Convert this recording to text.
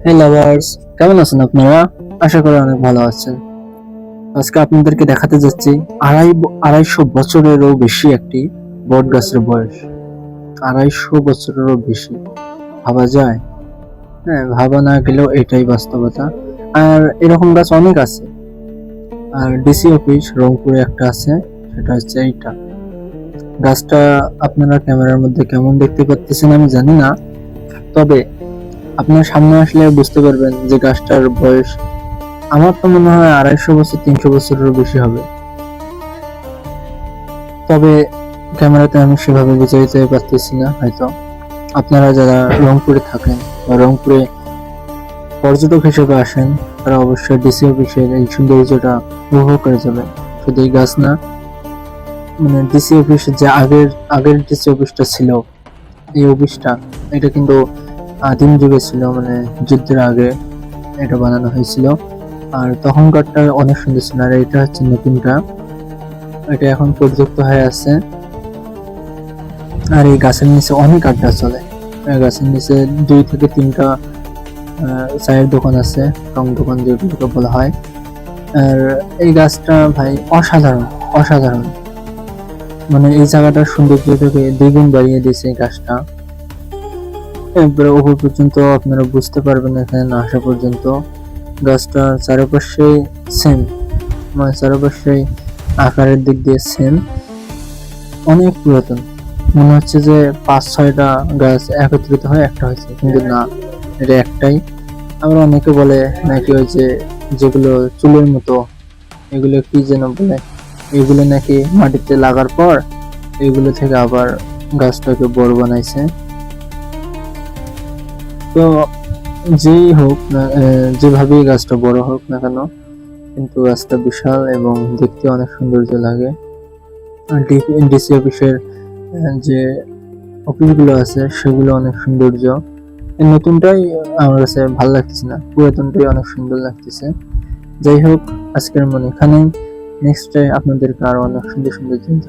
হে lovers, কেমন আছেন আপনারা? আশা করি অনেক ভালো আছেন। আজকে আপনাদেরকে দেখাতে যাচ্ছি 250 বছরেরও বেশি একটি বট গাছের বয়স। 250 বছরেরও বেশি, ভাবা যায়? হ্যাঁ, ভাবা না গেলেও এটাই বাস্তবতা। আর এরকম গাছ অনেক আছে। আর ডিসি অফিস রংপুরে একটা আছে, সেটা হচ্ছে এইটা। গাছটা আপনারা ক্যামেরার মধ্যে কেমন দেখতে পাচ্ছেন আমি জানি না, তবে আপনার সামনে আসলে বুঝতে পারবেন যে গাছটার বয়স আমার তো মনে হয় 250 বছর 300 বছরেরও বেশি হবে। তবে ক্যামেরাতে আমি সেভাবে বুঝাইতে পারতেছি না। হয়তো আপনারা যারা রংপুরে থাকেন বা রংপুরে পর্যটক হিসেবে আসেন, তারা অবশ্যই ডিসি অফিসের এই সৌন্দর্যটা উপভোগ করে যাবেন। শুধু এই গাছ না, মানে ডিসি অফিসের যে আগের ডিসি অফিসটা ছিল, এই অফিসটা, এটা কিন্তু আদিম যুগে ছিল, মানে যুদ্ধের আগে এটা বানানো হয়েছিল। আর তখনকারটা অনেক সুন্দর ছিল। আর এটা হচ্ছে নতুনটা, এটা এখন প্রযুক্ত হয়ে আছে। আর এই গাছের নিচে অনেক আড্ডা চলে। এই গাছের নিচে 2 থেকে 3টা চায়ের দোকান আছে, রং দোকান যেগুলোকে বলা হয়। আর এই গাছটা ভাই অসাধারণ, অসাধারণ। মানে এই জায়গাটার সৌন্দর্যটাকে দ্বিগুণ বাড়িয়ে দিয়েছে এই গাছটা। একবারে উপর পর্যন্ত আপনারা বুঝতে পারবেন এখানে না আসা পর্যন্ত। গাছটার চারপাশে সেম, মানে চারপাশে আকারের দিক দিয়ে সেম, অনেক পুরাতন। মনে হচ্ছে যে 5-6টা গাছ একত্রিত হয়ে একটা হয়েছে, কিন্তু না, এটা একটাই। আবার অনেকে বলে নাকি ওই যে যেগুলো চুলের মতো, এগুলো কি যেন বলে, এগুলো নাকি মাটিতে লাগার পর এগুলো থেকে আবার গাছটাকে বড় বানাইছে। তো যেই হোক না, যেভাবেই গাছটা বড় হোক না কেন, কিন্তু গাছটা বিশাল এবং দেখতে অনেক সৌন্দর্য লাগে। ডিসি অফিসের যে অফিসগুলো আছে সেগুলো অনেক সৌন্দর্য। এই নতুনটাই আমার কাছে ভালো লাগতেছে না, পুরাতনটাই অনেক সুন্দর লাগতেছে। যাই হোক, আজকের মনে এখানেই। নেক্সট আপনাদেরকে আরো অনেক সুন্দর সুন্দর জিনিস